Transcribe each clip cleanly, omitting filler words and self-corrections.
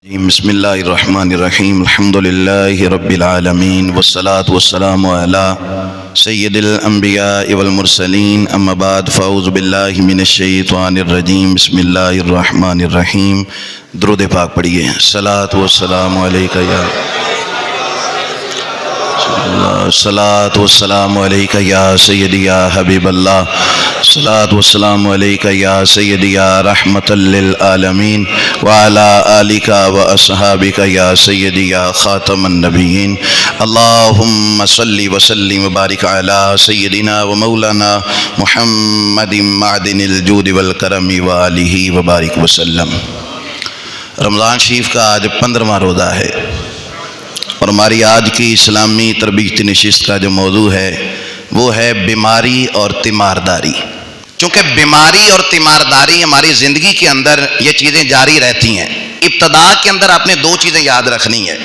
بسم اللہ الرحمن الرحیم الحمدللہ رب العالمین والصلاة والسلام علی سید الانبیاء والمرسلین اما بعد فاعوذ باللہ من الشیطان الرجیم بسم اللہ الرحمن الرحیم درود پاک پڑھیے صلاۃ والسلام علیکہ یا صلاۃ والسلام علیکہ یا سیدی یا حبیب اللہ صلاۃ والسلام علیکہ یا سیدی یا رحمۃ للعالمین وعلی آلک واصحابک یا سیدی یا خاتم النبیین اللہم صلی وسلم وبارک علی سیدنا و مولانا محمد معدن الجود والکرم وآلہ وبارک وسلم۔ رمضان شریف کا آج 15واں روزہ ہے اور ہماری آج کی اسلامی تربیتی نشست کا جو موضوع ہے وہ ہے بیماری اور تیمارداری۔ چونکہ بیماری اور تیمارداری ہماری زندگی کے اندر یہ چیزیں جاری رہتی ہیں۔ ابتدا کے اندر آپ نے دو چیزیں یاد رکھنی ہے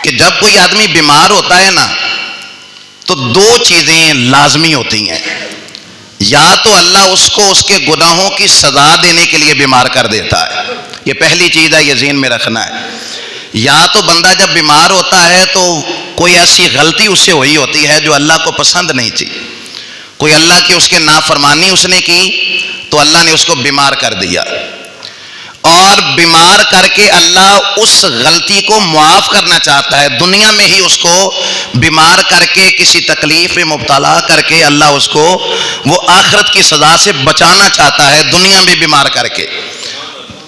کہ جب کوئی آدمی بیمار ہوتا ہے نا تو دو چیزیں لازمی ہوتی ہیں، یا تو اللہ اس کو اس کے گناہوں کی سزا دینے کے لیے بیمار کر دیتا ہے، یہ پہلی چیز ہے، یہ ذہن میں رکھنا ہے، یا تو بندہ جب بیمار ہوتا ہے تو کوئی ایسی غلطی اس سے ہوئی ہوتی ہے جو اللہ کو پسند نہیں تھی، کوئی اللہ کی اس کے نافرمانی اس نے کی تو اللہ نے اس کو بیمار کر دیا، اور بیمار کر کے اللہ اس غلطی کو معاف کرنا چاہتا ہے، دنیا میں ہی اس کو بیمار کر کے کسی تکلیف میں مبتلا کر کے اللہ اس کو وہ آخرت کی سزا سے بچانا چاہتا ہے، دنیا میں بیمار کر کے۔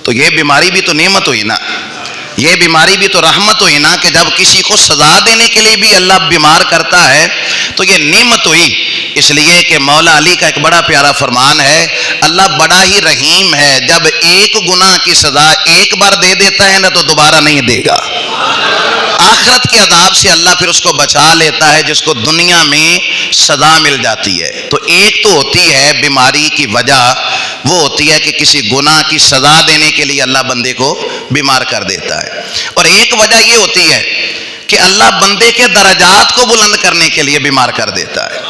تو یہ بیماری بھی تو نعمت ہوئی نا، یہ بیماری بھی تو رحمت ہوئی نا کہ جب کسی کو سزا دینے کے لیے بھی اللہ بیمار کرتا ہے تو یہ نعمت ہوئی، اس لیے کہ مولا علی کا ایک بڑا پیارا فرمان ہے، اللہ بڑا ہی رحیم ہے، جب ایک گناہ کی سزا ایک بار دے دیتا ہے نا تو دوبارہ نہیں دے گا، آخرت کے عذاب سے اللہ پھر اس کو بچا لیتا ہے جس کو دنیا میں سزا مل جاتی ہے۔ تو ایک تو ہوتی ہے بیماری کی وجہ، وہ ہوتی ہے کہ کسی گناہ کی سزا دینے کے لیے اللہ بندے کو بیمار کر دیتا ہے، اور ایک وجہ یہ ہوتی ہے کہ اللہ بندے کے درجات کو بلند کرنے کے لیے بیمار کر دیتا ہے۔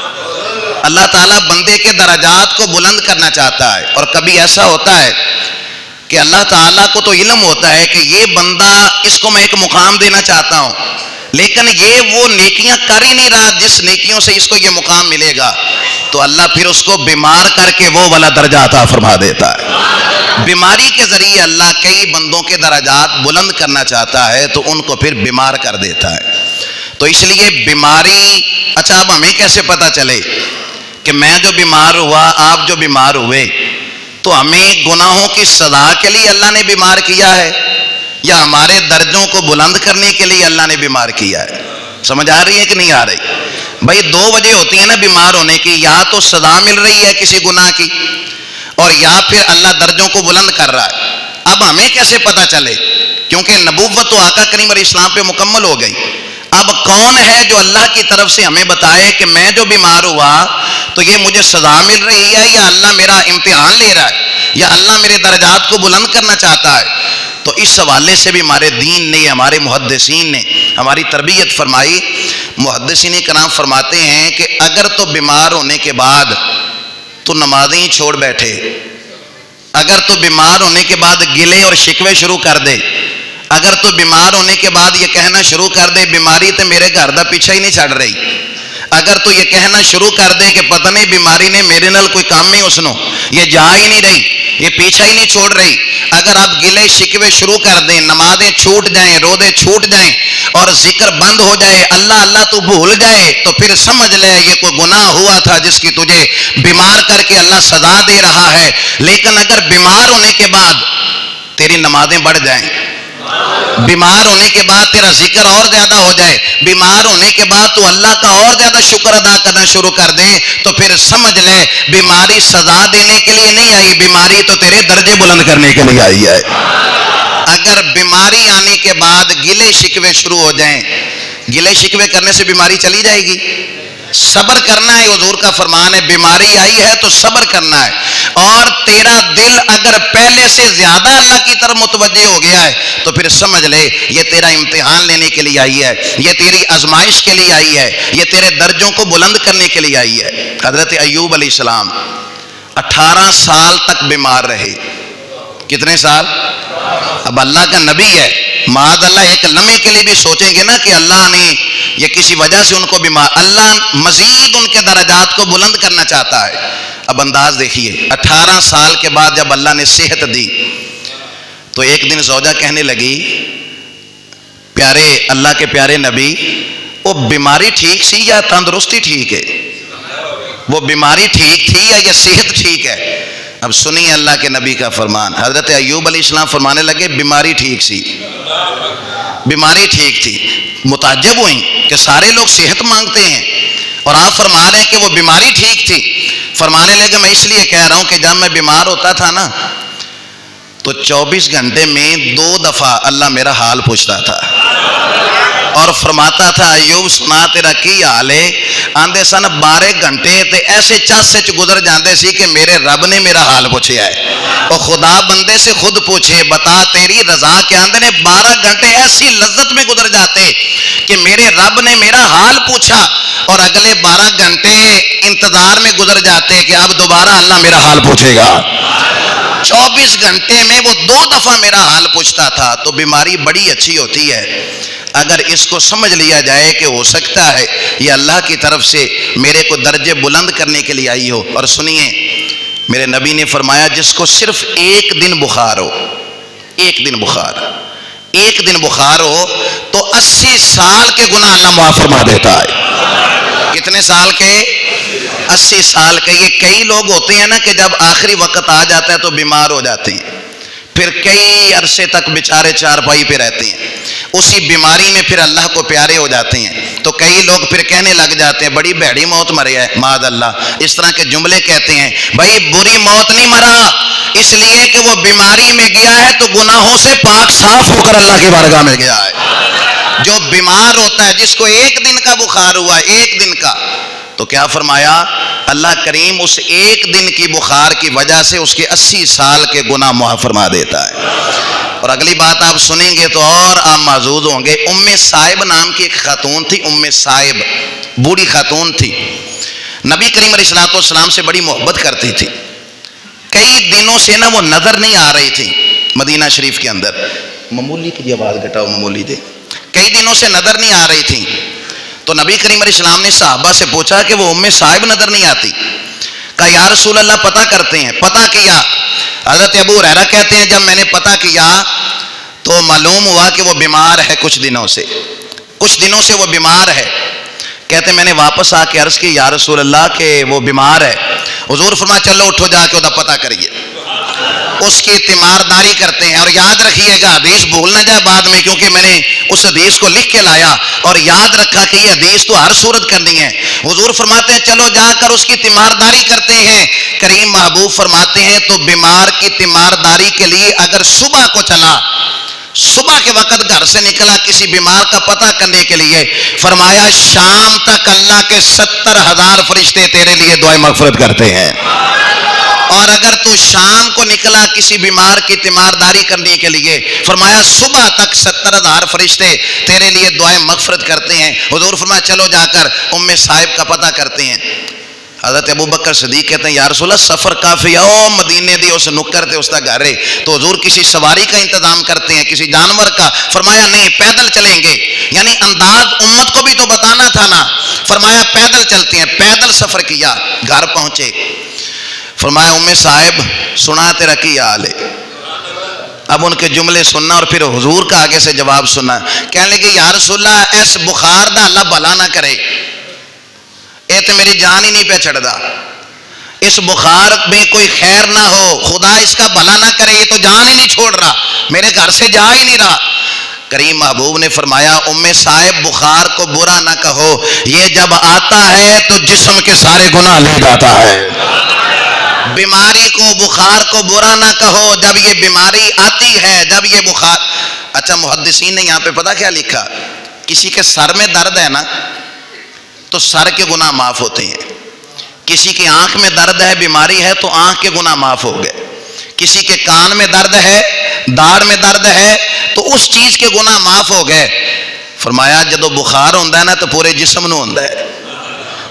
اللہ تعالیٰ بندے کے درجات کو بلند کرنا چاہتا ہے، اور کبھی ایسا ہوتا ہے کہ اللہ تعالیٰ کو تو علم ہوتا ہے کہ یہ بندہ اس کو میں ایک مقام دینا چاہتا ہوں، لیکن یہ وہ نیکیاں کر ہی نہیں رہا جس نیکیوں سے اس کو یہ مقام ملے گا، تو اللہ پھر اس کو بیمار کر کے وہ والا درجہ عطا فرما دیتا ہے۔ بیماری کے ذریعے اللہ کئی بندوں کے درجات بلند کرنا چاہتا ہے تو ان کو پھر بیمار کر دیتا ہے۔ تو اس لیے بیماری، اچھا اب ہمیں کیسے پتہ چلے کہ میں جو بیمار ہوا، آپ جو بیمار ہوئے، تو ہمیں گناہوں کی سزا کے لیے اللہ نے بیمار کیا ہے یا ہمارے درجوں کو بلند کرنے کے لیے اللہ نے بیمار کیا ہے؟ سمجھ آ رہی ہے کہ نہیں آ رہی؟ بھائی دو وجہ ہوتی ہیں نا بیمار ہونے کی، یا تو سزا مل رہی ہے کسی گناہ کی، اور یا پھر اللہ درجوں کو بلند کر رہا ہے۔ اب ہمیں کیسے پتہ چلے؟ کیونکہ نبوت تو آقا کریم علیہ السلام پہ مکمل ہو گئی، اب کون ہے جو اللہ کی طرف سے ہمیں بتائے کہ میں جو بیمار ہوا تو یہ مجھے سزا مل رہی ہے یا اللہ میرا امتحان لے رہا ہے یا اللہ میرے درجات کو بلند کرنا چاہتا ہے؟ تو اس حوالے سے بھی ہمارے دین نے، ہمارے محدثین نے ہماری تربیت فرمائی۔ محدثین کرام فرماتے ہیں کہ اگر تو بیمار ہونے کے بعد تو نمازیں ہی چھوڑ بیٹھے، اگر تو بیمار ہونے کے بعد گلے اور شکوے شروع کر دے، اگر تو بیمار ہونے کے بعد یہ کہنا شروع کر دے بیماری تے میرے گھر دا پیچھا ہی نہیں چھڑ رہی، اگر تو یہ کہنا شروع کر دے کہ پتہ نہیں بیماری نے میرے نال کوئی کام ہی اسنو، یہ جا ہی نہیں رہی، یہ پیچھا ہی نہیں چھوڑ رہی، اگر آپ گلے شکوے شروع کر دیں، نمازیں چھوٹ جائیں، روزے چھوٹ جائیں اور ذکر بند ہو جائے، اللہ اللہ تو بھول جائے، تو پھر سمجھ لے یہ کوئی گناہ ہوا تھا جس کی تجھے بیمار کر کے اللہ سزا دے رہا ہے۔ لیکن اگر بیمار ہونے کے بعد تیری نمازیں بڑھ جائیں، بیمار ہونے کے بعد تیرا ذکر اور زیادہ ہو جائے، بیمار ہونے کے بعد تو اللہ کا اور زیادہ شکر ادا کرنا شروع کر دے، تو پھر سمجھ لے بیماری سزا دینے کے لیے نہیں آئی، بیماری تو تیرے درجے بلند کرنے کے لیے آئی ہے۔ اگر بیماری آنے کے بعد گلے شکوے شروع ہو جائیں، گلے شکوے کرنے سے بیماری چلی جائے گی؟ صبر کرنا ہے، حضور کا فرمان ہے بیماری آئی ہے تو صبر کرنا ہے، اور تیرا دل اگر پہلے سے زیادہ اللہ کی طرف متوجہ ہو گیا ہے تو پھر سمجھ لے یہ تیرا امتحان لینے کے لیے آئی ہے، یہ تیری آزمائش کے لیے آئی ہے، یہ تیرے درجوں کو بلند کرنے کے لیے آئی ہے۔ حضرت ایوب علیہ السلام 18 سال تک بیمار رہے، کتنے سال؟ اب اللہ کا نبی ہے، معاذ اللہ ایک لمحے کے لیے بھی سوچیں گے نا کہ اللہ نے یہ کسی وجہ سے ان کو بیمار، اللہ مزید ان کے درجات کو بلند کرنا چاہتا ہے۔ اب انداز دیکھیے، 18 سال کے بعد جب اللہ نے صحت دی تو ایک دن زوجہ کہنے لگی، پیارے اللہ کے پیارے نبی، وہ بیماری ٹھیک سی یا تندرستی ٹھیک ہے؟ وہ بیماری ٹھیک تھی یا یہ صحت ٹھیک ہے؟ اب سنیے اللہ کے نبی کا فرمان۔ حضرت ایوب علیہ السلام فرمانے لگے بیماری ٹھیک سی، بیماری ٹھیک تھی۔ متعجب ہوئیں کہ سارے لوگ صحت مانگتے ہیں اور آپ فرما رہے ہیں کہ وہ بیماری ٹھیک تھی۔ فرمانے لگے میں اس لیے کہہ رہا ہوں کہ جب میں بیمار ہوتا تھا نا تو 24 گھنٹے میں 2 دفعہ اللہ میرا حال پوچھتا تھا اور فرماتا تھا ایوب سنا تیرا کی حال ہے؟ آندے سن 12 گھنٹے تے ایسے چس وچ گزر جاندے سی کہ میرے رب نے میرا حال پوچھیا ہے۔ اور خدا بندے سے خود پوچھے بتا تیری رضا کے، آندے نے 12 گھنٹے ایسی لذت میں گزر جاتے کہ میرے رب نے میرا حال پوچھا اور اگلے 12 گھنٹے انتظار میں گزر جاتے کہ اب دوبارہ اللہ میرا حال پوچھے گا۔ 24 گھنٹے میں وہ 2 دفعہ میرا حال پوچھتا تھا۔ تو بیماری بڑی اچھی ہوتی ہے اگر اس کو سمجھ لیا جائے کہ ہو سکتا ہے یہ اللہ کی طرف سے میرے کو درجے بلند کرنے کے لیے آئی ہو۔ اور سنیے میرے نبی نے فرمایا جس کو صرف 1 دن بخار ہو، 1 دن بخار، 1 دن بخار ہو تو 80 سال کے گناہ اللہ معاف فرما دیتا ہے۔ کتنے سال کے؟ 80 سال کے۔ یہ کئی لوگ ہوتے ہیں نا کہ جب آخری وقت آ جاتا ہے تو بیمار ہو جاتے ہیں، پھر کئی عرصے تک بیچارے چارپائی پہ رہتے ہیں، اسی بیماری میں پھر اللہ کو پیارے ہو جاتے ہیں۔ تو کئی لوگ پھر کہنے لگ جاتے ہیں بڑی بھیڑی موت مرے ہے، معاذ اللہ اس طرح کے جملے کہتے ہیں۔ بھائی بری موت نہیں مرا، اس لیے کہ وہ بیماری میں گیا ہے تو گناہوں سے پاک صاف ہو کر اللہ کی بارگاہ میں گیا ہے۔ جو بیمار ہوتا ہے جس کو 1 دن کا بخار ہوا، 1 دن کا، تو کیا فرمایا اللہ کریم اس 1 دن کی بخار کی وجہ سے اس کے 80 سال کے گناہ معاف فرما دیتا ہے۔ اور اگلی بات آپ سنیں گے تو اور آپ معزوز ہوں گے۔ صائب نام کی ایک خاتون تھی، صائب، بوڑھی خاتون تھی، نبی کریم علیہ السلام سے بڑی محبت کرتی تھی۔ کئی دنوں سے نا وہ نظر نہیں آ رہی تھی مدینہ شریف کے اندر۔ معمولی کی آواز گھٹاؤ، معمولی دے۔ کئی دنوں سے نظر نہیں آ رہی تھی تو نبی کریم علیہ السلام نے صحابہ سے پوچھا کہ وہ صائب نظر نہیں آتی؟ کہا یا رسول اللہ پتہ کرتے ہیں۔ پتہ کیا؟ حضرت ابو ہریرہ کہتے ہیں جب میں نے پتہ کیا تو معلوم ہوا کہ وہ بیمار ہے، کچھ دنوں سے وہ بیمار ہے۔ کہتے میں نے واپس آ کے عرض کی یا رسول اللہ کہ وہ بیمار ہے۔ حضور فرمایا چلو اٹھو جا کے وہ پتہ کریے، اس کی تیمارداری کرتے ہیں۔ اور یاد رکھیے گا حدیث بھول نہ جائے بعد میں، کیونکہ میں نے اس حدیث کو لکھ کے لایا اور یاد رکھا کہ یہ حدیث تو ہر صورت کرنی ہے۔ حضور فرماتے ہیں چلو جا کر اس کی تیمارداری کرتے ہیں۔ کریم محبوب فرماتے ہیں تو بیمار کی تیمارداری کے لیے اگر صبح کو چلا، صبح کے وقت گھر سے نکلا کسی بیمار کا پتہ کرنے کے لیے، فرمایا شام تک اللہ کے 70,000 فرشتے تیرے لیے دعائیں مغفرت کرتے ہیں۔ اور اگر تو شام کو نکلا کسی بیمار کی تیمارداری کرنے کے لیے، فرمایا صبح تک 70,000 فرشتے تیرے لیے دعائیں مغفرت کرتے ہیں۔ حضور فرمایا چلو جا کر صائب کا پتہ کرتے ہیں۔ حضرت ابو بکر صدیق کہتے ہیں یا رسول اللہ سفر کافی ہے، مدینے دی اس نکر تے اس دا گھر ہے، تو حضور کسی سواری کا انتظام کرتے ہیں، کسی جانور کا؟ فرمایا نہیں پیدل چلیں گے، یعنی انداز امت کو بھی تو بتانا تھا نا۔ فرمایا پیدل چلتے ہیں، پیدل سفر کیا، گھر پہنچے۔ فرمایا صائب سنا تیرا کی حال ہے؟ اب ان کے جملے سننا اور پھر حضور کا آگے سے جواب سننا۔ کہنے لگے یا رسول اللہ اس بخار دا اللہ بھلا نہ کرے، اے تے میری جان ہی نہیں پہ چڑھدا، اس بخار میں کوئی خیر نہ ہو، خدا اس کا بھلا نہ کرے، یہ تو جان ہی نہیں چھوڑ رہا، میرے گھر سے جا ہی نہیں رہا۔ کریم محبوب نے فرمایا صائب بخار کو برا نہ کہو، یہ جب آتا ہے تو جسم کے سارے گناہ لے جاتا ہے۔ بیماری کو بخار کو برا نہ کہو، جب یہ بیماری آتی ہے، جب یہ بخار۔ اچھا محدثین نے یہاں پہ پتہ کیا لکھا؟ کسی کے سر میں درد ہے نا تو سر کے گناہ معاف ہوتے ہیں، کسی کی آنکھ میں درد ہے، بیماری ہے، تو آنکھ کے گناہ معاف ہو گئے، کسی کے کان میں درد ہے، داڑھ میں درد ہے، تو اس چیز کے گناہ معاف ہو گئے۔ فرمایا جدو بخار ہوندہ ہے نا تو پورے جسم نو ہوندہ ہے،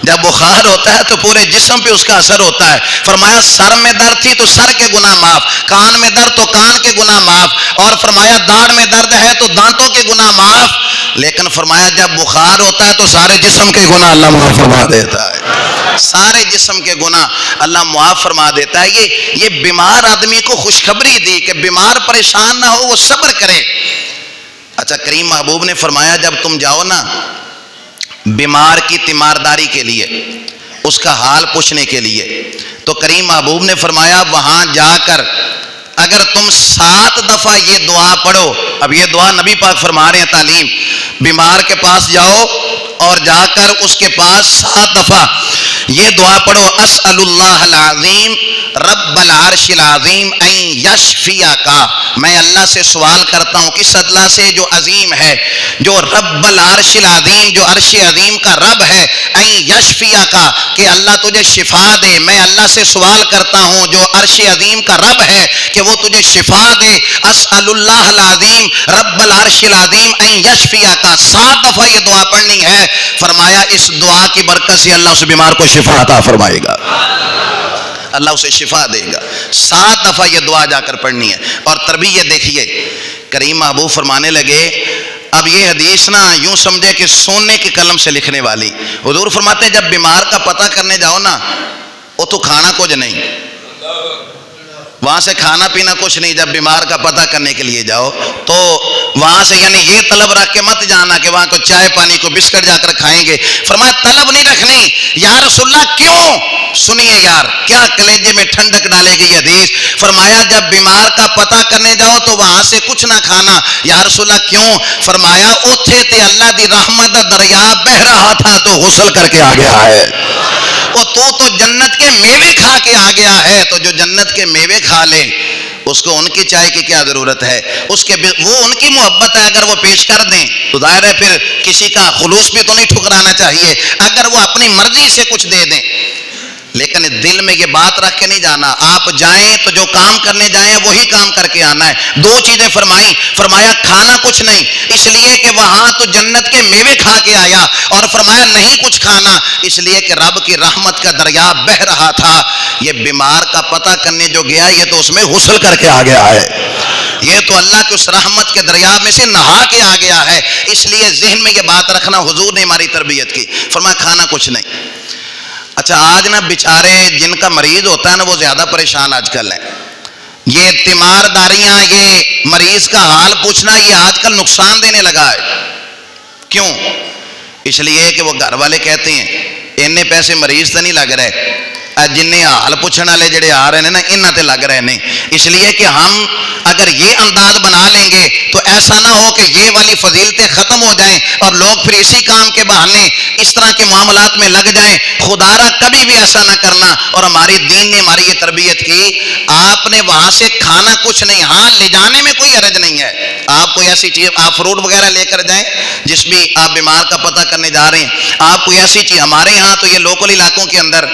جب بخار ہوتا ہے تو پورے جسم پہ اس کا اثر ہوتا ہے. فرمایا سر میں درد تھی تو سر کے گناہ معاف, کان میں درد تو کان کے گناہ معاف, اور فرمایا داڑھ میں درد ہے تو دانتوں کے گناہ معاف. لیکن فرمایا جب بخار ہوتا ہے تو سارے جسم کے گناہ اللہ معاف فرما دیتا ہے, سارے جسم کے گناہ اللہ معاف فرما دیتا ہے. یہ بیمار آدمی کو خوشخبری دی کہ بیمار پریشان نہ ہو, وہ صبر کرے. اچھا, کریم محبوب نے فرمایا جب تم جاؤ نا بیمار کی تیمارداری کے لیے, اس کا حال پوچھنے کے لیے, تو کریم محبوب نے فرمایا وہاں جا کر اگر تم 7 دفعہ یہ دعا پڑھو. اب یہ دعا نبی پاک فرما رہے ہیں تعلیم, بیمار کے پاس جاؤ اور جا کر اس کے پاس 7 دفعہ یہ دعا پڑھو, اسأل اللہ العظیم رب العرش العظیم ان یشفیک, میں اللہ سے سوال کرتا ہوں کس اللہ سے جو عظیم ہے, جو رب العرش العظیم, جو عرش عظیم کا رب ہے, ان یشفیک, کہ اللہ تجھے شفا دے. میں اللہ سے سوال کرتا ہوں جو عرش عظیم کا رب ہے کہ وہ تجھے شفا دے. اسأل اللہ العظیم رب العرش العظیم ان یشفیک, 7 دفعہ یہ دعا پڑھنی ہے. فرمایا اس دعا کی برکت سے اللہ اس بیمار کو شفا عطا فرمائے گا, اللہ اسے شفا دے گا. 7 دفعہ یہ دعا جا کر پڑھنی ہے. اور تربیت دیکھیے, کریم محبوب فرمانے لگے اب یہ حدیث نا یوں سمجھے کہ سونے کے قلم سے لکھنے والی. حضور فرماتے ہیں جب بیمار کا پتہ کرنے جاؤ نا, وہ تو کھانا کچھ نہیں, وہاں سے کھانا پینا کچھ نہیں. جب بیمار کا پتہ کرنے کے لیے جاؤ تو وہاں سے یعنی یہ طلب رکھ کے مت جانا کہ وہاں کو چائے پانی کو بسکٹ جا کر کھائیں گے. فرمایا طلب نہیں رکھنی. یا رسول اللہ کیوں؟ سنیے یار کیا کلیجے میں ٹھنڈک ڈالے گی حدیث. فرمایا جب بیمار کا پتہ کرنے جاؤ تو وہاں سے کچھ نہ کھانا. یا رسول اللہ کیوں؟ فرمایا اوتھے تے اللہ دی رحمت دا دریا بہ رہا تھا تو غسل کر کے آ گیا ہے. وہ تو جنت کے میوے کھا کے آ گیا ہے, تو جو جنت کے میوے کھا لے اس کو ان کی چائے کی کیا ضرورت ہے. اس کے وہ ان کی محبت ہے, اگر وہ پیش کر دیں تو ظاہر ہے پھر کسی کا خلوص بھی تو نہیں ٹھکرانا چاہیے. اگر وہ اپنی مرضی سے کچھ دے دیں, لیکن دل میں یہ بات رکھ کے نہیں جانا. آپ جائیں تو جو کام کرنے جائیں وہی کام کر کے آنا ہے. 2 چیزیں فرمائیں. فرمایا کھانا کچھ نہیں اس لیے کہ وہاں تو جنت کے میوے کھا کے آیا, اور فرمایا نہیں کچھ کھانا اس لیے کہ رب کی رحمت کا دریا بہ رہا تھا. یہ بیمار کا پتہ کرنے جو گیا یہ تو اس میں غسل کر کے آ گیا ہے, یہ تو اللہ کے اس رحمت کے دریا میں سے نہا کے آ گیا ہے. اس لیے ذہن میں یہ بات رکھنا, حضور نے ہماری تربیت کی. فرمایا کھانا کچھ نہیں. اچھا آج نا بیچارے جن کا مریض ہوتا ہے نا وہ زیادہ پریشان آج کل ہیں. یہ تیمارداریاں, یہ مریض کا حال پوچھنا, یہ آج کل نقصان دینے لگا ہے. کیوں؟ اس لیے کہ وہ گھر والے کہتے ہیں اتنے پیسے مریض تو نہیں لگ رہے, جن حال پوچھنے والے جڑے آ رہے ہیں نا انہاں تے لگ رہے ہیں. اس لیے کہ ہم اگر یہ انداز بنا لیں گے تو ایسا نہ ہو کہ یہ والی فضیلتیں ختم ہو جائیں اور لوگ پھر اسی کام کے بہانے اس طرح کے معاملات میں لگ جائیں. خدا را کبھی بھی ایسا نہ کرنا. اور ہماری دین نے ہماری یہ تربیت کی, آپ نے وہاں سے کھانا کچھ نہیں, ہاں لے جانے میں کوئی حرج نہیں ہے. آپ کوئی ایسی چیز, آپ فروٹ وغیرہ لے کر جائیں جس بھی آپ بیمار کا پتہ کرنے جا رہے ہیں. آپ کوئی ایسی چیز, ہمارے یہاں تو یہ لوکل علاقوں کے اندر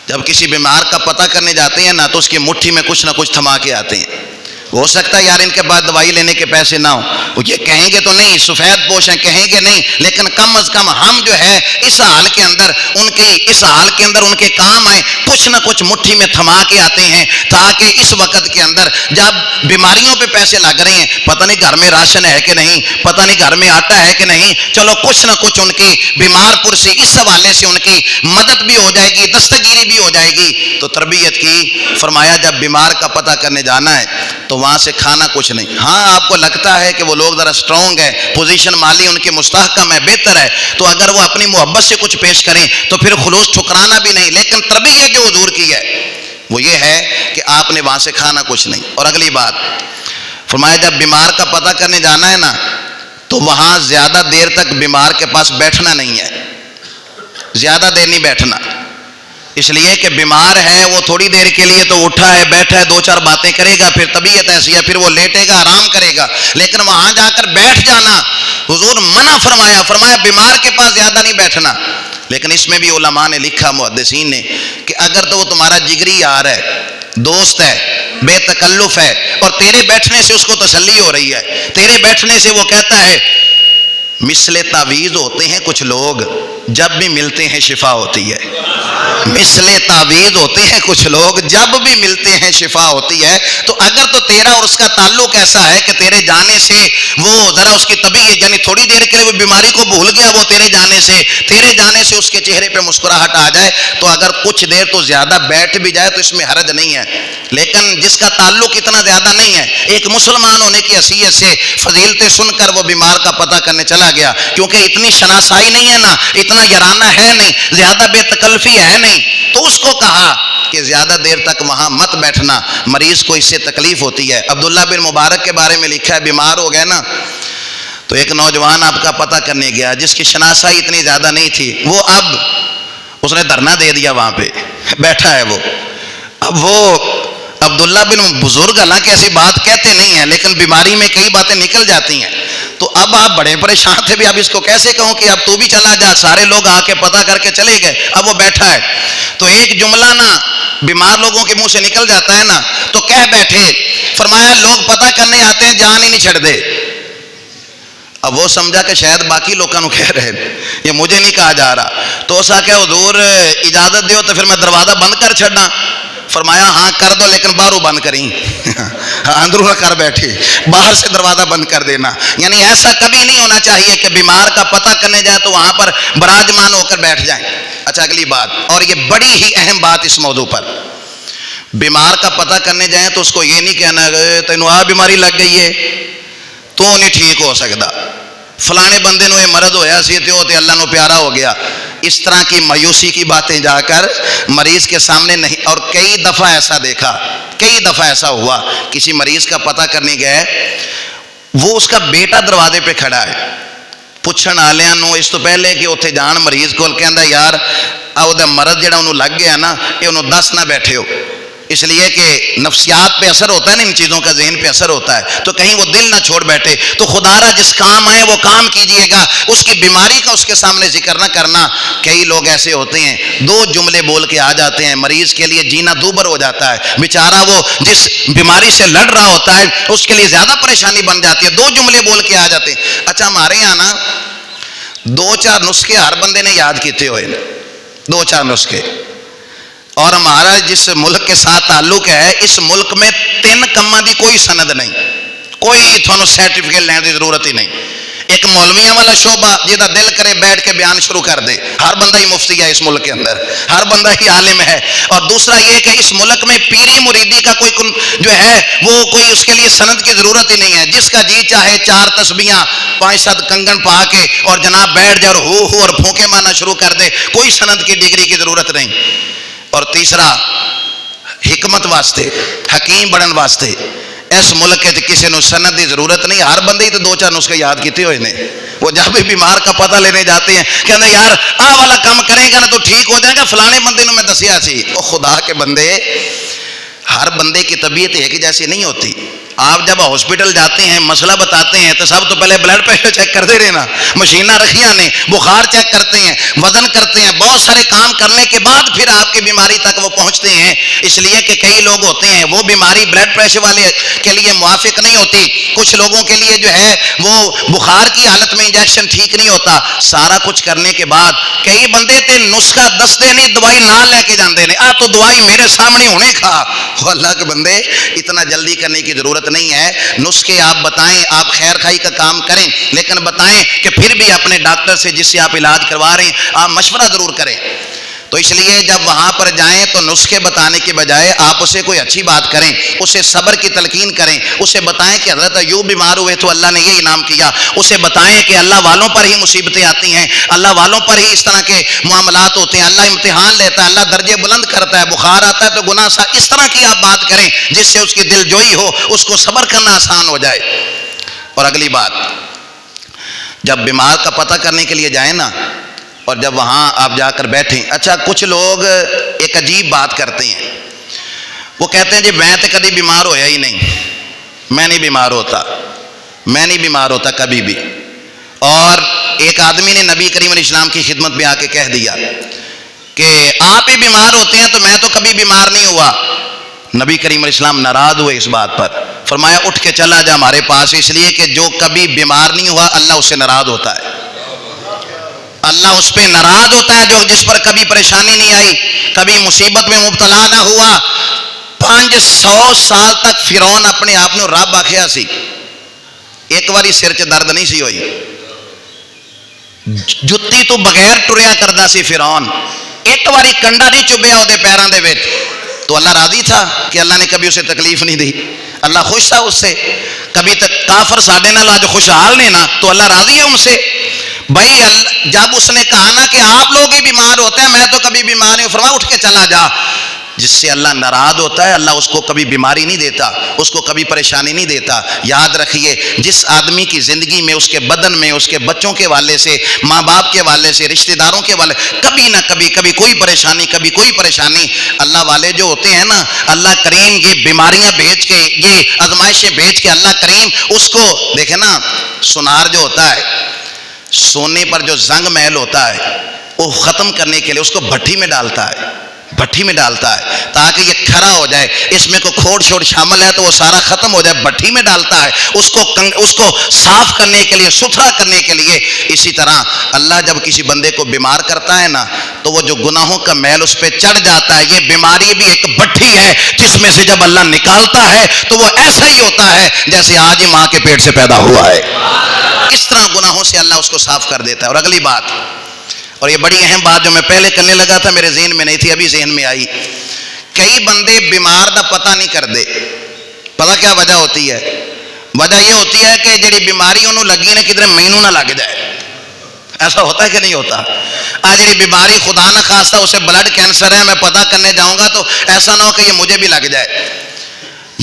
جب کسی بیمار کا پتہ کرنے جاتے ہیں نا تو اس کی مٹھی میں کچھ نہ کچھ تھما کے آتے ہیں. ہو سکتا ہے یار ان کے بعد دوائی لینے کے پیسے نہ ہوں, وہ یہ کہیں گے تو نہیں سفید پوش ہیں, کہیں گے نہیں, لیکن کم از کم ہم جو ہے اس حال کے اندر ان کے کام آئے, کچھ نہ کچھ مٹھی میں تھما کے آتے ہیں تاکہ اس وقت کے اندر جب بیماریوں پہ پیسے لگ رہے ہیں, پتہ نہیں گھر میں راشن ہے کہ نہیں, پتہ نہیں گھر میں آٹا ہے کہ نہیں, چلو کچھ نہ کچھ ان کی بیمار پرسی اس حوالے سے ان کی مدد بھی ہو جائے گی, دستگیری بھی ہو جائے گی. تو تربیت کی. فرمایا جب بیمار کا پتہ کرنے جانا ہے تو وہاں سے کھانا کچھ نہیں. ہاں آپ کو لگتا ہے کہ وہ لوگ ذرا سٹرونگ ہے, پوزیشن مالی ان کی مستحکم ہے, بہتر ہے, تو اگر وہ اپنی محبت سے کچھ پیش کریں تو پھر خلوص ٹھکرانا بھی نہیں. لیکن تربیت جو حضور کی ہے وہ یہ ہے کہ آپ نے وہاں سے کھانا کچھ نہیں. اور اگلی بات فرمایا جب بیمار کا پتہ کرنے جانا ہے نا تو وہاں زیادہ دیر تک بیمار کے پاس بیٹھنا نہیں ہے, زیادہ دیر نہیں بیٹھنا. اس لیے کہ بیمار ہے وہ تھوڑی دیر کے لیے تو اٹھا ہے, بیٹھا ہے, 2-4 باتیں کرے گا, پھر طبیعت ایسی ہے, پھر وہ لیٹے گا, آرام کرے گا. لیکن وہاں جا کر بیٹھ جانا حضور منع فرمایا. فرمایا بیمار کے پاس زیادہ نہیں بیٹھنا. لیکن اس میں بھی علماء نے لکھا, محدثین نے, کہ اگر تو وہ تمہارا جگری یار ہے, دوست ہے, بے تکلف ہے, اور تیرے بیٹھنے سے اس کو تسلی ہو رہی ہے, تیرے بیٹھنے سے وہ کہتا ہے مثل تعویذ ہوتے ہیں کچھ لوگ، جب بھی ملتے ہیں شفا ہوتی ہے۔ مثل تعویذ ہوتے ہیں کچھ لوگ، جب بھی ملتے ہیں شفا ہوتی ہے۔ تو اگر تو تیرا اور اس کا تعلق ایسا ہے کہ تیرے جانے سے وہ ذرا اس کی طبیعت یعنی تھوڑی دیر کے لیے وہ بیماری کو بھول گیا، وہ تیرے جانے سے اس کے چہرے پہ مسکراہٹ آ جائے، تو اگر کچھ دیر تو زیادہ بیٹھ بھی جائے تو اس میں حرج نہیں ہے۔ لیکن جس کا تعلق اتنا زیادہ نہیں ہے، ایک مسلمان ہونے کی حیثیت سے فضیلتیں سن کر وہ بیمار کا پتہ کرنے چلا گیا، کیونکہ اتنی شناسائی نہیں ہے نا، اتنا یارانہ ہے نہیں، زیادہ بے تکلفی ہے نہیں، تو اس کو کہا کہ زیادہ دیر تک وہاں مت بیٹھنا، مریض کو اس سے تکلیف ہوتی ہے۔ عبداللہ بن مبارک کے بارے میں لکھا ہے، بیمار ہو گئے نا تو ایک نوجوان آپ کا پتہ کرنے گیا جس کی شناسائی اتنی زیادہ نہیں تھی، وہ اب اس نے دھرنا دے دیا، وہاں پہ بیٹھا ہے وہ۔ اب وہ عبداللہ بن بزرگ حالانکہ ایسی بات کہتے نہیں ہیں، لیکن بیماری میں کئی باتیں نکل جاتی ہیں، تو اب آپ بڑے پریشان تھے بھی اب اس کو کیسے کہوں کہ اب تو بھی چلا جا، سارے لوگ آ کے پتہ کر کے چلے گئے، اب وہ بیٹھا ہے تو ایک جملہ نا بیمار لوگوں کے منہ سے نکل جاتا ہے نا، تو کہہ بیٹھے، فرمایا لوگ پتہ کرنے آتے ہیں جان ہی نہیں چھڑ دے۔ اب وہ سمجھا کہ شاید باقی لوگوں کو کہہ رہے یہ مجھے نہیں کہا جا رہا، تو اس کہ حضور اجازت دیو تو پھر میں دروازہ بند کر چھڑنا؟ فرمایا ہاں کر دو، لیکن باہروں بند کریں، اندروں نہ کر بیٹھے، باہر سے دروازہ بند کر دینا۔ یعنی ایسا کبھی نہیں ہونا چاہیے کہ بیمار کا پتہ کرنے جائے تو وہاں پر براجمان ہو کر بیٹھ جائیں۔ اچھا اگلی بات، اور یہ بڑی ہی اہم بات اس موضوع پر، بیمار کا پتہ کرنے جائیں تو اس کو یہ نہیں کہنا تینوں آ بیماری لگ گئی ہے تو نہیں ٹھیک ہو سکتا، فلانے بندے نو یہ مرض ہویا سی تے اللہ نو پیارا ہو گیا، اس طرح کی مایوسی کی باتیں جا کر مریض کے سامنے نہیں۔ اور کئی دفعہ ایسا دیکھا، کئی دفعہ ایسا ہوا، کسی مریض کا پتہ کرنے گئے، وہ اس کا بیٹا دروازے پہ کھڑا ہے، پوچھن آلیاں نو اس تو پہلے کہ اتنے جان مریض کول کہندا یار او دا مرض جڑا انہوں لگ گیا نا یہ انہوں دس نہ بیٹھے ہو، اس لیے کہ نفسیات پہ اثر ہوتا ہے نا، ان چیزوں کا ذہن پہ اثر ہوتا ہے، تو کہیں وہ دل نہ چھوڑ بیٹھے، تو خدا را جس کام آئے وہ کام کیجئے گا، اس کی بیماری کا اس کے سامنے ذکر نہ کرنا۔ کئی لوگ ایسے ہوتے ہیں دو جملے بول کے آ جاتے ہیں، مریض کے لیے جینا دوبر ہو جاتا ہے، بیچارہ وہ جس بیماری سے لڑ رہا ہوتا ہے اس کے لیے زیادہ پریشانی بن جاتی ہے، دو جملے بول کے آ جاتے ہیں۔ اچھا ہمارے یہاں نا دو چار نسخے ہر بندے نے یاد کیتے ہوئے، دو چار نسخے، اور ہمارا جس ملک کے ساتھ تعلق ہے اس ملک میں 3 کماں دی کوئی سند نہیں، کوئی تھانوں سرٹیفکیٹ لینے کی ضرورت ہی نہیں۔ ایک مولویاں والا شعبہ جہاں دل کرے بیٹھ کے بیان شروع کر دے، ہر بندہ ہی مفتی ہے اس ملک کے اندر، ہر بندہ ہی عالم ہے۔ اور دوسرا یہ کہ اس ملک میں پیری مریدی کا کوئی جو ہے وہ کوئی اس کے لیے سند کی ضرورت ہی نہیں ہے، جس کا جی چاہے 4 تسبیحاں 5-7 کنگن پا کے اور جناب بیٹھ جائے اور ہو اور پھونکے مارنا شروع کر دے، کوئی سند کی ڈگری کی ضرورت نہیں۔ اور تیسرا حکمت واسطے، حکیم بڑھن واسطے اس ملک کے کسی نو سند کی ضرورت نہیں، ہر بندے ہی تو 2-4 نسخے یاد کیتے ہوئے نے۔ وہ جب بھی بیمار کا پتہ لینے جاتے ہیں کہتے ہیں یار آ والا کام کرے گا نا تو ٹھیک ہو جائے گا، فلانے بندے نو میں دسیا سی۔ او خدا کے بندے، ہر بندے کی طبیعت ایک جیسی نہیں ہوتی۔ آپ جب ہاسپٹل جاتے ہیں مسئلہ بتاتے ہیں تو سب تو پہلے بلڈ پریشر چیک کرتے رہنا، مشینیں رکھیاں نے، بخار چیک کرتے ہیں، وزن کرتے ہیں، بہت سارے کام کرنے کے بعد پھر آپ کی بیماری تک وہ پہنچتے ہیں۔ اس لیے کہ کئی لوگ ہوتے ہیں وہ بیماری بلڈ پریشر والے کے لیے موافق نہیں ہوتی، کچھ لوگوں کے لیے جو ہے وہ بخار کی حالت میں انجیکشن ٹھیک نہیں ہوتا۔ سارا کچھ کرنے کے بعد کئی بندے تے نسخہ دستے نہیں، دوائی نہ لے کے جاندے نے، آ تو دوائی میرے سامنے ہونے کھا۔ اللہ کے بندے اتنا جلدی کرنے کی ضرورت نہیں ہے، نسخے آپ بتائیں، آپ خیر خائی کا کام کریں، لیکن بتائیں کہ پھر بھی اپنے ڈاکٹر سے جس سے آپ علاج کروا رہے ہیں آپ مشورہ ضرور کریں۔ تو اس لیے جب وہاں پر جائیں تو نسخے بتانے کے بجائے آپ اسے کوئی اچھی بات کریں، اسے صبر کی تلقین کریں، اسے بتائیں کہ حضرت ایوب بیمار ہوئے تو اللہ نے یہ انعام کیا، اسے بتائیں کہ اللہ والوں پر ہی مصیبتیں آتی ہیں، اللہ والوں پر ہی اس طرح کے معاملات ہوتے ہیں، اللہ امتحان لیتا ہے، اللہ درجے بلند کرتا ہے، بخار آتا ہے تو گناہ سا، اس طرح کی آپ بات کریں جس سے اس کی دل جوئی ہو، اس کو صبر کرنا آسان ہو جائے۔ اور اگلی بات، جب بیمار کا پتہ کرنے کے لیے جائیں نا اور جب وہاں آپ جا کر بیٹھیں، اچھا کچھ لوگ ایک عجیب بات کرتے ہیں، وہ کہتے ہیں جی میں تو کبھی بیمار ہویا ہی نہیں، میں نہیں بیمار ہوتا، میں نہیں بیمار ہوتا کبھی بھی۔ اور ایک آدمی نے نبی کریم علیہ السلام کی خدمت میں آ کے کہہ دیا کہ آپ ہی بیمار ہوتے ہیں تو میں تو کبھی بیمار نہیں ہوا۔ نبی کریم علیہ السلام ناراض ہوئے اس بات پر، فرمایا اٹھ کے چلا جا ہمارے پاس، اس لیے کہ جو کبھی بیمار نہیں ہوا اللہ اس سے ناراض ہوتا ہے، اللہ اس پہ ناراض ہوتا ہے جو جس پر کبھی پریشانی نہیں آئی، کبھی مصیبت میں مبتلا نہ ہوا۔ 500 سال تک فرعون اپنے آپ نے رب آخیا سی، ایک باری سر چ درد نہیں سی ہوئی، جتی تو بغیر ٹریا کردا سی فرعون، ایک باری کنڈا نہیں چبیا وہ پیراں دے وچ، تو اللہ راضی تھا کہ اللہ نے کبھی اسے تکلیف نہیں دی، اللہ خوش تھا اس سے۔ کبھی تک کافر ساڈے نال آج خوشحال نے نا تو اللہ راضی ہے ان سے۔ بھائی جب اس نے کہا نا کہ آپ لوگ ہی بیمار ہوتے ہیں، میں تو کبھی بیمار نہیں ہوں، فرمایا اٹھ کے چلا جا۔ جس سے اللہ ناراض ہوتا ہے اللہ اس کو کبھی بیماری نہیں دیتا، اس کو کبھی پریشانی نہیں دیتا۔ یاد رکھیے جس آدمی کی زندگی میں، اس کے بدن میں، اس کے بچوں کے والے سے، ماں باپ کے والے سے، رشتہ داروں کے والے، کبھی نہ کبھی کوئی پریشانی، کبھی کوئی پریشانی، اللہ والے جو ہوتے ہیں نا، اللہ کریم یہ بیماریاں بھیج کے، یہ آزمائشیں بھیج کے اللہ کریم اس کو، دیکھیں نا سونار جو ہوتا ہے، سونے پر جو زنگ محل ہوتا ہے وہ ختم کرنے کے لیے اس کو بھٹی میں ڈالتا ہے، بھٹی میں ڈالتا ہے تاکہ یہ کھرا ہو جائے، اس میں کوئی کھوڑ چھوڑ شامل ہے تو وہ سارا ختم ہو جائے، بھٹی میں ڈالتا ہے اس کو صاف کرنے کے لیے، ستھرا کرنے کے لیے۔ اسی طرح اللہ جب کسی بندے کو بیمار کرتا ہے نا تو وہ جو گناہوں کا میل اس پہ چڑھ جاتا ہے، یہ بیماری بھی ایک بھٹی ہے جس میں سے جب اللہ نکالتا ہے تو وہ ایسا ہی ہوتا ہے جیسے آج ہی ماں کے پیٹ سے پیدا ہوا ہے۔ اس طرح گناہوں سے اللہ اس کو صاف کر دیتا ہے۔ اور اگلی بات، اور یہ بڑی اہم بات جو میں پہلے کرنے لگا تھا میرے ذہن میں نہیں تھی، ابھی ذہن میں آئی، کئی بندے بیمار دا پتہ نہیں کرتے۔ پتہ کیا وجہ ہوتی ہے؟ وجہ یہ ہوتی ہے کہ جڑی بیماری انہوں لگی نا کدھر مینوں نہ لگ جائے۔ ایسا ہوتا ہے کہ نہیں ہوتا؟ آج جڑی بیماری خدا نہ خواستہ اسے بلڈ کینسر ہے، میں پتہ کرنے جاؤں گا تو ایسا نہ ہو کہ یہ مجھے بھی لگ جائے۔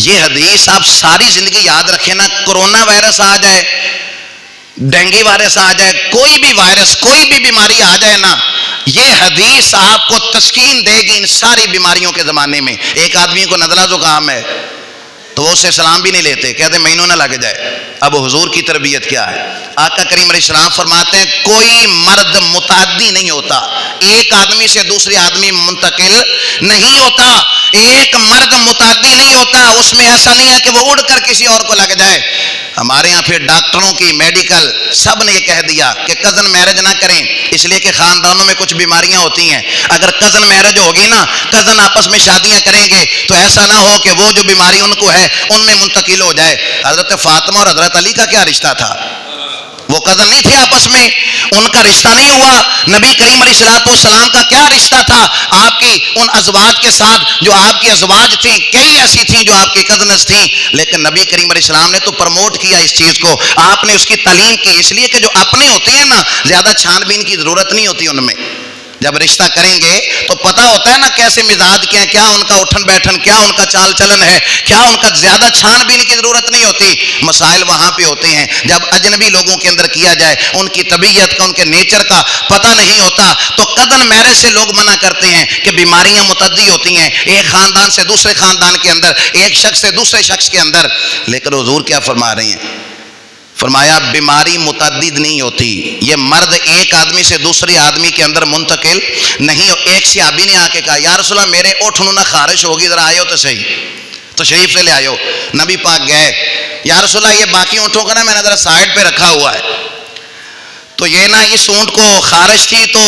یہ حدیث آپ ساری زندگی یاد رکھیں نا، کرونا وائرس آ جائے، ڈینگی وائرس آ جائے، کوئی بھی وائرس، کوئی بھی بیماری آ جائے نا، یہ حدیث آپ کو تسکین دے گی ان ساری بیماریوں کے زمانے میں۔ ایک آدمی کو نزلہ زکام ہے تو وہ اسے سلام بھی نہیں لیتے، کہتے مینوں نہ لگ جائے۔ اب حضور کی تربیت کیا ہے؟ آقا کریم علیہ السلام فرماتے ہیں کوئی مرد متعدی نہیں ہوتا، ایک آدمی سے دوسرے آدمی منتقل نہیں ہوتا، ایک مرد متعدی نہیں ہوتا، اس میں ایسا نہیں ہے کہ وہ اڑ کر کسی اور کو لگ جائے۔ ہمارے ہاں پھر ڈاکٹروں کی، میڈیکل سب نے یہ کہہ دیا کہ کزن میرج نہ کریں، اس لیے کہ خاندانوں میں کچھ بیماریاں ہوتی ہیں، اگر کزن میرج ہوگی نا، کزن آپس میں شادیاں کریں گے تو ایسا نہ ہو کہ وہ جو بیماری ان کو ہے ان میں منتقل ہو جائے۔ حضرت فاطمہ اور حضرت علی کا کیا رشتہ تھا؟ وہ کزن نہیں تھے آپس میں، ان کا رشتہ نہیں ہوا۔ نبی کریم علیہ السلام کا کیا رشتہ تھا آپ کی ان ازواج کے ساتھ جو آپ کی ازواج تھیں؟ کئی ایسی تھیں جو آپ کی کزنز تھیں، لیکن نبی کریم علیہ السلام نے تو پروموٹ کیا اس چیز کو، آپ نے اس کی تعلیم کی، اس لیے کہ جو اپنے ہوتے ہیں نا زیادہ چھان بین کی ضرورت نہیں ہوتی ان میں۔ جب رشتہ کریں گے تو پتہ ہوتا ہے نا کیسے مزاج کے ہیں، کیا ان کا اٹھن بیٹھن، کیا ان کا چال چلن ہے، کیا ان کا، زیادہ چھان بین کی ضرورت نہیں ہوتی۔ مسائل وہاں پہ ہوتے ہیں جب اجنبی لوگوں کے اندر کیا جائے، ان کی طبیعت کا، ان کے نیچر کا پتہ نہیں ہوتا، تو کزن میرج سے لوگ منع کرتے ہیں کہ بیماریاں متعدی ہوتی ہیں، ایک خاندان سے دوسرے خاندان کے اندر، ایک شخص سے دوسرے شخص کے اندر۔ لیکن حضور کیا فرما رہے ہیں؟ فرمایا بیماری متعدد نہیں ہوتی، یہ مرد ایک آدمی سے دوسرے آدمی کے اندر منتقل نہیں ہو۔ ایک صحابی نے آ کے کہا یا رسول اللہ میرے اٹھنوں نہ خارش ہوگی، ذرا آئے ہو تو صحیح، تو شریف سے لے آئے ہو۔ نبی پاک گئے، یا رسول اللہ یہ باقی اونٹوں کا نا میں نے ذرا سائڈ پہ رکھا ہوا ہے، تو یہ نا اس اونٹ کو خارش تھی تو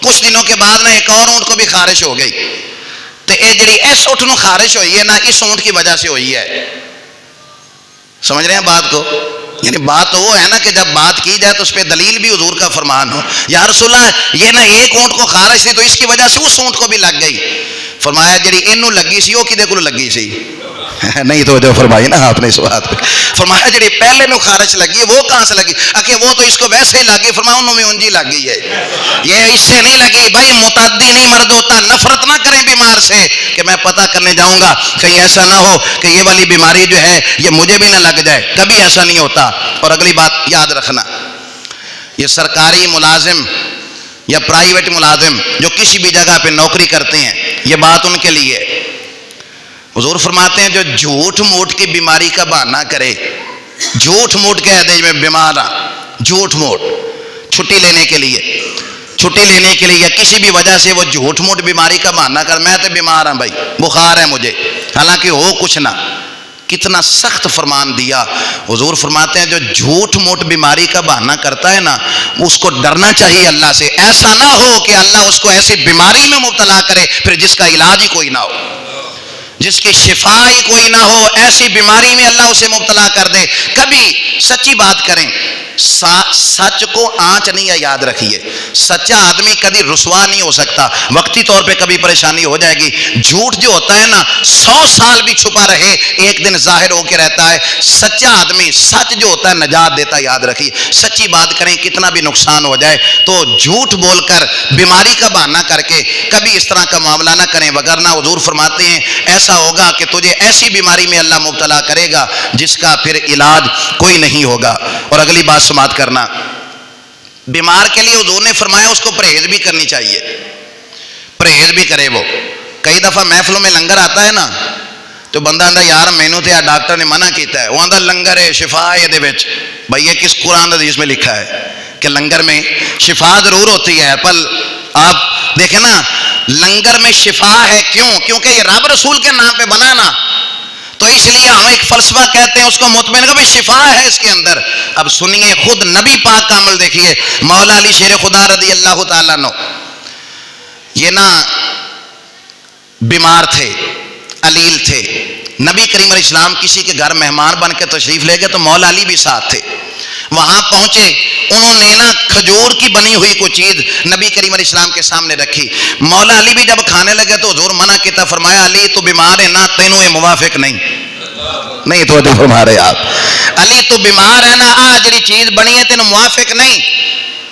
کچھ دنوں کے بعد نا ایک اور اونٹ کو بھی خارش ہو گئی، تو یہ جڑی اس اونٹ نو خارش ہوئی ہے نا اس اونٹ کی وجہ سے ہوئی ہے۔ سمجھ رہے ہیں بات کو؟ یعنی بات تو وہ ہے نا کہ جب بات کی جائے تو اس پہ دلیل بھی حضور کا فرمان ہو۔ یا رسول اللہ یہ نا ایک اونٹ کو خارش تھی تو اس کی وجہ سے اس اونٹ کو بھی لگ گئی۔ فرمایا جڑی اینو لگی سی وہ کدے کو لگی سی؟ نہیں تو جو فرمائی نا آپ نے اس بات پہ، فرمایا جڑی پہلے نو خارش لگی وہ کہاں سے لگی؟ کہ وہ تو اس کو ویسے ہی لگی، فرمایا انہوں میں انجی لگ گئی ہے، یہ اس سے نہیں لگی۔ بھائی متعدی نہیں مرد ہوتا، نفرت نہ کریں بیمار سے کہ میں پتہ کرنے جاؤں گا کہیں ایسا نہ ہو کہ یہ والی بیماری جو ہے یہ مجھے بھی نہ لگ جائے، کبھی ایسا نہیں ہوتا۔ اور اگلی بات یاد رکھنا، یہ سرکاری ملازم یا پرائیویٹ ملازم جو کسی بھی جگہ پہ نوکری کرتے ہیں، یہ بات ان کے لیے حضور فرماتے ہیں جو جھوٹ موٹ کی بیماری کا بہانہ کرے، جھوٹ موٹ کہہ دے میں بیمار ہوں، جھوٹ موٹ چھٹی لینے کے لیے یا کسی بھی وجہ سے وہ جھوٹ موٹ بیماری کا بہانہ کر، میں تو بیمار ہوں بھائی، بخار ہے مجھے، حالانکہ ہو کچھ نہ، کتنا سخت فرمان دیا. حضور فرماتے ہیں جو جھوٹ موٹ بیماری کا بہانہ کرتا ہے نا اس کو ڈرنا چاہیے اللہ سے. ایسا نہ ہو کہ اللہ اس کو ایسی بیماری میں مبتلا کرے پھر جس کا علاج ہی کوئی نہ ہو, جس کی شفا ہی کوئی نہ ہو, ایسی بیماری میں اللہ اسے مبتلا کر دے. کبھی سچی بات کریں, سچ کو آنچ نہیں ہے, یاد رکھیے. سچا آدمی کبھی رسوا نہیں ہو سکتا, وقتی طور پہ کبھی پریشانی ہو جائے گی. جھوٹ جو ہوتا ہے نا 100 سال بھی چھپا رہے ایک دن ظاہر ہو کے رہتا ہے. سچا آدمی, سچ جو ہوتا ہے نجات دیتا ہے. یاد رکھیے, سچی بات کریں کتنا بھی نقصان ہو جائے تو جھوٹ بول کر بیماری کا بہانہ کر کے کبھی اس طرح کا معاملہ نہ کریں, وگرنہ حضور فرماتے ہیں ایسا ہوگا کہ تجھے ایسی بیماری میں اللہ مبتلا کرے گا جس کا پھر علاج کوئی نہیں ہوگا. اور اگلی بات سماعت کرنا, بیمار کے لیے حضور نے فرمایا اس کو پرہیز بھی کرنی چاہیے, پرہیز بھی کرے. وہ کئی دفعہ محفلوں میں لنگر آتا ہے نا تو بندہ آندا یار مینوں تے ڈاکٹر نے منع کیتا ہے, وہ آندا لنگر ہے شفا ہے یہ دے وچ. بھائی یہ کس قرآن حدیث میں لکھا ہے کہ لنگر میں شفا ضرور ہوتی ہے؟ پر آپ دیکھیں نا لنگر میں شفا ہے, کیوں؟ کیونکہ یہ رب رسول کے نام پہ بنا نا, تو اس لیے ہم ایک فلسفہ کہتے ہیں اس کو مطمئن کہ شفا ہے اس کے اندر. اب سنیے, خود نبی پاک کا عمل دیکھیے. مولا علی شیر خدا رضی اللہ تعالیٰ عنہ یہ نا بیمار تھے, علیل تھے. نبی کریم علیہ السلام کسی کے گھر مہمان بن کے تشریف لے گئے تو مولا علی بھی ساتھ تھے. وہاں پہنچے, انہوں نے نا کھجور کی بنی ہوئی کوئی چیز نبی کریم علیہ السلام کے سامنے رکھی. مولا علی بھی جب کھانے لگے تو حضور منع کیا, فرمایا علی تو بیمار ہے نا, تینوں یہ موافق نہیں تو فرما رہے آپ, علی تو بیمار ہے نا, آ جڑی چیز بنی ہے تینوں موافق نہیں.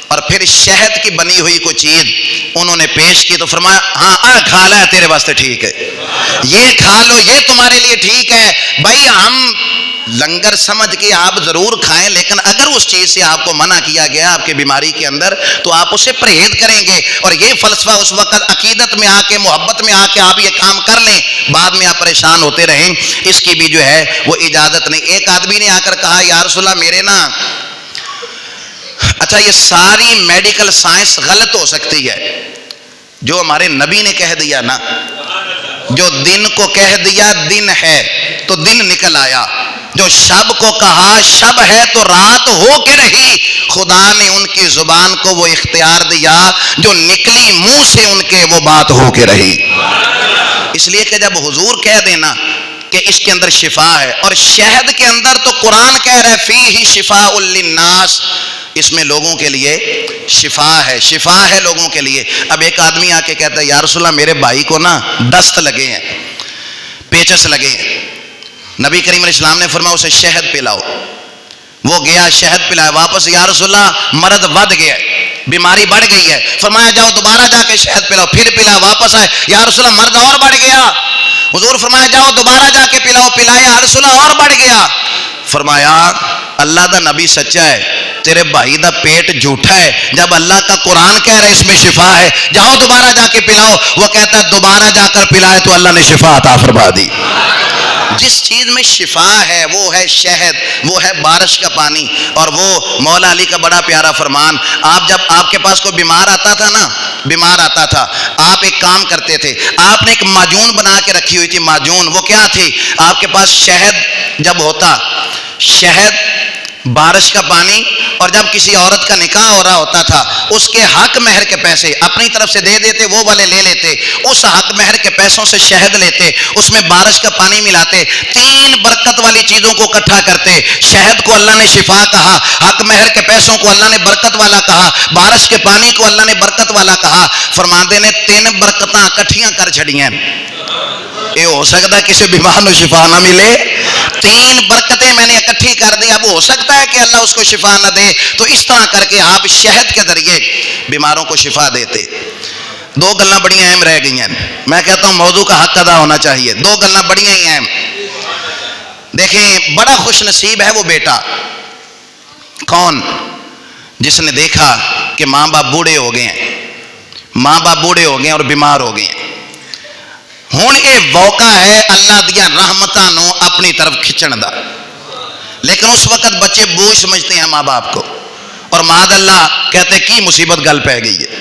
اور پھر شہد کی بنی ہوئی کوئی چیز انہوں نے پیش کی تو فرمایا ہاں آ کھا لے, تیرے واسطے ٹھیک ہے, یہ کھا لو, یہ تمہارے لیے ٹھیک ہے. بھائی ہم لنگر سمجھ کے آپ ضرور کھائیں, لیکن اگر اس چیز سے آپ کو منع کیا گیا آپ کے بیماری کے اندر تو آپ اسے پرہیز کریں گے. اور یہ فلسفہ اس وقت عقیدت میں آ کے, محبت میں آ کے آپ یہ کام کر لیں, بعد میں آپ پریشان ہوتے رہیں, اس کی بھی جو ہے وہ اجازت نہیں. ایک آدمی نے آ کر کہا یا رسول اللہ میرے نا, اچھا یہ ساری میڈیکل سائنس غلط ہو سکتی ہے, جو ہمارے نبی نے کہہ دیا نا, جو دن کو کہہ دیا دن ہے تو دن نکل آیا, جو شب کو کہا شب ہے تو رات ہو کے رہی. خدا نے ان کی زبان کو وہ اختیار دیا, جو نکلی منہ سے ان کے وہ بات ہو کے رہی. اس لیے کہ جب حضور کہہ دینا کہ اس کے اندر شفا ہے, اور شہد کے اندر تو قرآن کہہ رہا ہے فیہ شفاء للناس, اس میں لوگوں کے لیے شفا ہے, شفا ہے لوگوں کے لیے. اب ایک آدمی آ کے کہتا ہے یا رسول اللہ میرے بھائی کو نا دست لگے ہیں, پیچس لگے ہیں. نبی کریم علیہ السلام نے فرمایا اسے شہد پلاؤ. وہ گیا شہد پلایا, واپس یا رسول اللہ مرض ود گیا ہے, بیماری بڑھ گئی ہے. فرمایا جاؤ دوبارہ جا کے شہد پلاؤ. پھر پلا, واپس آئے, یا رسول اللہ مرض اور بڑھ گیا. حضور فرمایا جاؤ دوبارہ جا کے پلاؤ. پلایا, رسول اللہ اور بڑھ گیا. فرمایا اللہ دا نبی سچا ہے, تیرے بھائی دا پیٹ جھوٹا ہے. جب اللہ کا قرآن کہہ رہے اس میں شفا ہے, جاؤ دوبارہ جا کے پلاؤ. وہ کہتا ہے دوبارہ جا کر پلائے تو اللہ نے شفا عطا فرما دی. جس چیز میں شفا ہے وہ ہے شہد, وہ ہے بارش کا پانی. اور وہ مولا علی کا بڑا پیارا فرمان, آپ جب آپ کے پاس کوئی بیمار آتا تھا نا, بیمار آتا تھا, آپ ایک کام کرتے تھے, آپ نے ایک معجون بنا کے رکھی ہوئی تھی. معجون وہ کیا تھی, آپ کے پاس شہد جب ہوتا, شہد بارش کا پانی, اور جب کسی عورت کا نکاح ہو رہا ہوتا تھا اس کے حق مہر کے پیسے اپنی طرف سے دے دیتے, وہ والے لے لیتے, اس حق مہر کے پیسوں سے شہد لیتے, اس میں بارش کا پانی ملاتے, 3 برکت والی چیزوں کو اکٹھا کرتے. شہد کو اللہ نے شفا کہا, حق مہر کے پیسوں کو اللہ نے برکت والا کہا, بارش کے پانی کو اللہ نے برکت والا کہا. فرماندے نے 3 برکتاں اکٹھیاں کر چھڑیاں. یہ ہو سکتا ہے کسی بیمار کو شفا نہ ملے, 3 برکتیں میں نے اکٹھی کر دی. اب ہو سکتا ہے کہ اللہ اس کو شفا نہ دے, تو اس طرح کر کے آپ شہد کے ذریعے بیماروں کو شفا دیتے. 2 گلاں بڑی اہم رہ گئی ہیں. میں کہتا ہوں موضوع کا حق ادا ہونا چاہیے. 2 گلاں بڑی ہی اہم. دیکھیں بڑا خوش نصیب ہے وہ بیٹا, کون, جس نے دیکھا کہ ماں باپ بوڑھے ہو گئے ہیں, ماں باپ بوڑھے ہو گئے ہیں اور بیمار ہو گئے ہیں. ہن یہ موقع ہے اللہ دیا رحمتاں نو اپنی طرف کھچن دا. لیکن اس وقت بچے بوجھ سمجھتے ہیں ماں باپ کو, اور معاذ اللہ کہتے کی مصیبت گل پہ گئی ہے,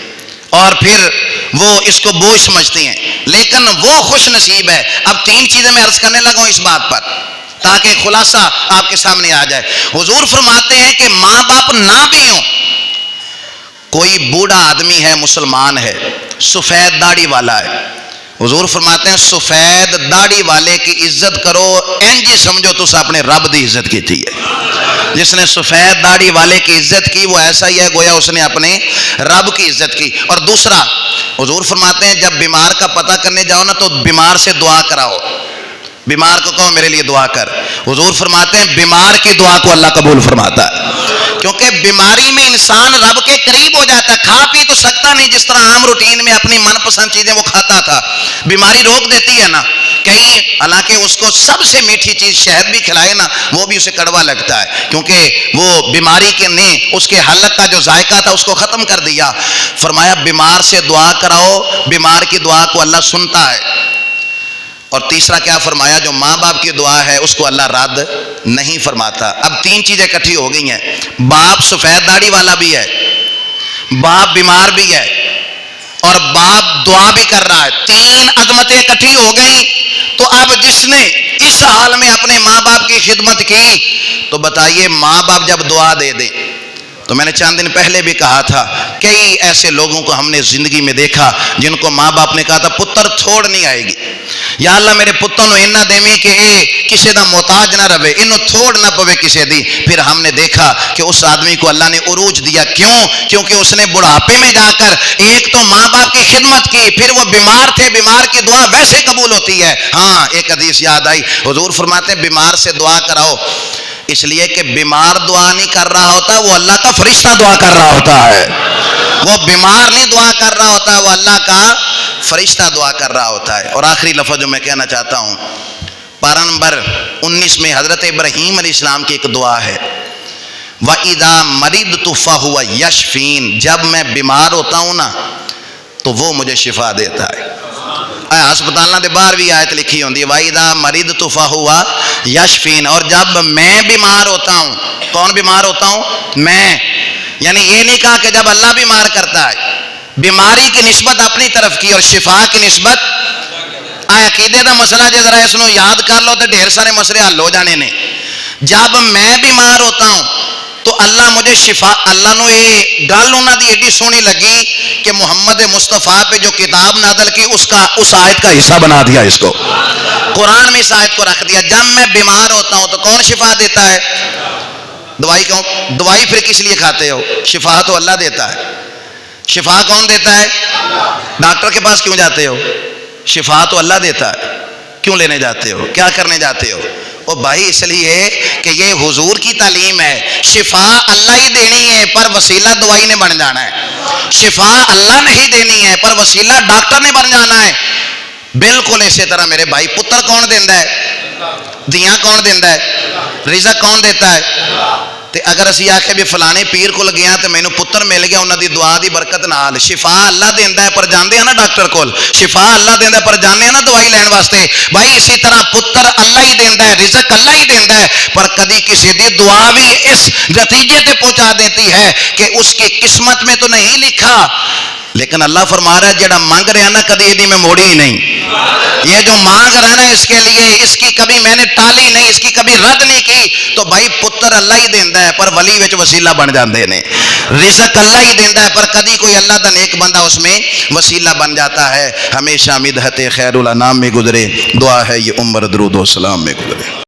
اور پھر وہ اس کو بوجھ سمجھتے ہیں. لیکن وہ خوش نصیب ہے. اب 3 چیزیں میں عرض کرنے لگا ہوں اس بات پر. تاکہ خلاصہ آپ کے سامنے آ جائے. حضور فرماتے ہیں کہ ماں باپ نہ بھی ہوں، کوئی بوڑھا آدمی ہے، مسلمان ہے، سفید داڑھی والا ہے، حضور فرماتے ہیں سفید داڑھی والے کی عزت کرو، انج سمجھو تس اپنے رب دی عزت کی تھی ہے. جس نے سفید داڑھی والے کی عزت کی وہ ایسا ہی ہے گویا اس نے اپنے رب کی عزت کی. اور دوسرا حضور فرماتے ہیں جب بیمار کا پتہ کرنے جاؤ نا تو بیمار سے دعا کراؤ. بیمار کو کہو میرے لیے دعا کر. حضور فرماتے ہیں بیمار کی دعا کو اللہ قبول فرماتا ہے، کیونکہ بیماری میں انسان رب کے قریب ہو جاتا ہے. کھا پی تو سکتا نہیں جس طرح عام روٹین میں اپنی من پسند چیزیں وہ کھاتا تھا، بیماری روک دیتی ہے نا کہیں، حالانکہ اس کو سب سے میٹھی چیز شہد بھی کھلائے نا وہ بھی اسے کڑوا لگتا ہے، کیونکہ وہ بیماری کے نے اس کے حلق کا جو ذائقہ تھا اس کو ختم کر دیا. فرمایا بیمار سے دعا کراؤ، بیمار کی دعا کو اللہ سنتا ہے. اور تیسرا کیا فرمایا؟ جو ماں باپ کی دعا ہے اس کو اللہ رد نہیں فرماتا. اب تین چیزیں اکٹھی ہو گئی ہیں، باپ سفید داڑھی والا بھی ہے، باپ بیمار بھی ہے، اور باپ دعا بھی کر رہا ہے. تین عظمتیں اکٹھی ہو گئی. تو اب جس نے اس حال میں اپنے ماں باپ کی خدمت کی تو بتائیے ماں باپ جب دعا دے دیں تو میں نے چند دن پہلے بھی کہا تھا کئی ایسے لوگوں کو ہم نے زندگی میں دیکھا جن کو ماں باپ نے کہا تھا پتر تھوڑ نہیں آئے گی، یا اللہ میرے پتر نو اینا دیویں کہ اے کسے دا محتاج نہ رہے، انہوں تھوڑ نہ پوے کسے دی. پھر ہم نے دیکھا کہ اس آدمی کو اللہ نے عروج دیا. کیوں؟ کیونکہ اس نے بڑھاپے میں جا کر ایک تو ماں باپ کی خدمت کی، پھر وہ بیمار تھے، بیمار کی دعا ویسے قبول ہوتی ہے. ہاں ایک حدیث یاد آئی، حضور فرماتے ہیں بیمار سے دعا کراؤ، اس لیے کہ بیمار دعا نہیں کر رہا ہوتا، وہ اللہ کا فرشتہ دعا کر رہا ہوتا ہے. وہ بیمار نہیں دعا کر رہا ہوتا، وہ اللہ کا فرشتہ دعا کر رہا ہوتا ہے. اور آخری لفظ جو میں کہنا چاہتا ہوں، پارہ نمبر 19 میں حضرت ابراہیم علیہ السلام کی ایک دعا ہے، وَإِذَا مَرِضْتُ فَهُوَ يَشْفِينِ، جب میں بیمار ہوتا ہوں نا تو وہ مجھے شفا دیتا ہے. ہسپتالوں کے باہر بھی آیت لکھی ہوتی ہے وَإِذَا مَرِضْتُ فَهُوَ يَشْفِينِ، اور جب میں بیمار ہوتا ہوں. کون بیمار ہوتا ہوں؟ میں. یعنی یہ نہیں کہا کہ جب اللہ بیمار کرتا ہے، بیماری کی نسبت اپنی طرف کی اور شفا کی نسبت عقیدے دا مسئلہ جے ذرا اس نو یاد کر لو تو ڈھیر سارے مسئلے حل ہو جانے نے. جب میں بیمار ہوتا ہوں تو اللہ مجھے شفا، اللہ نو یہ گل انہاں دی ایڈی سونی لگی کہ محمد مصطفیٰ پہ جو کتاب نازل کی اس آیت کا حصہ بنا دیا، اس کو قرآن میں اس آیت کو رکھ دیا. جب میں بیمار ہوتا ہوں تو کون شفا دیتا ہے؟ دوائی کیوں؟ دوائی پھر کس لیے کھاتے ہو؟ شفا تو اللہ دیتا ہے. شفا کون دیتا ہے؟ ڈاکٹر کے پاس کیوں جاتے ہو؟ شفا تو اللہ دیتا ہے. کیوں لینے جاتے ہو؟ کیا کرنے جاتے ہو؟ او بھائی اس لیے کہ یہ حضور کی تعلیم ہے، شفا اللہ ہی دینی ہے پر وسیلہ دوائی نے بن جانا ہے. شفا اللہ نہیں دینی ہے پر وسیلہ ڈاکٹر نے بن جانا ہے. بالکل اسی طرح میرے بھائی پتر کون دینا ہے؟ دیاں کون دینا ہے؟ رزق کون دیتا ہے؟ تے اگر اسی آکھے بھی فلانے پیر کو گیا تو مینوں پتر مل گیا انہاں دی دعا دی برکت نال. شفا اللہ دیندا ہے پر جاندے ہیں نا ڈاکٹر کول، شفا اللہ دیندا ہے پر جاندے ہیں نا دوائی لین واسطے. بھائی اسی طرح پتر اللہ ہی دیندا ہے، رزق اللہ ہی دیندا ہے، پر کدی کسی دی دعا بھی اس نتیجے تے پہنچا دیتی ہے کہ اس کی قسمت میں تو نہیں لکھا، لیکن اللہ فرما رہا ہے جڑا مانگ رہا نا کدی ایدی میں موڑی ہی نہیں. یہ جو مانگ رہا ہے نا اس کے لیے اس کی کبھی میں نے ٹالی نہیں، اس کی کبھی رد نہیں کی. تو بھائی پتر اللہ ہی دیندا ہے پر ولی وچ وسیلہ بن جاندے نے. رزق اللہ ہی دیندا ہے پر کدی کوئی اللہ دا نیک بندہ اس میں وسیلہ بن جاتا ہے. ہمیشہ مدحت خیر الانام میں گزرے، دعا ہے یہ عمر درود و سلام میں گزرے.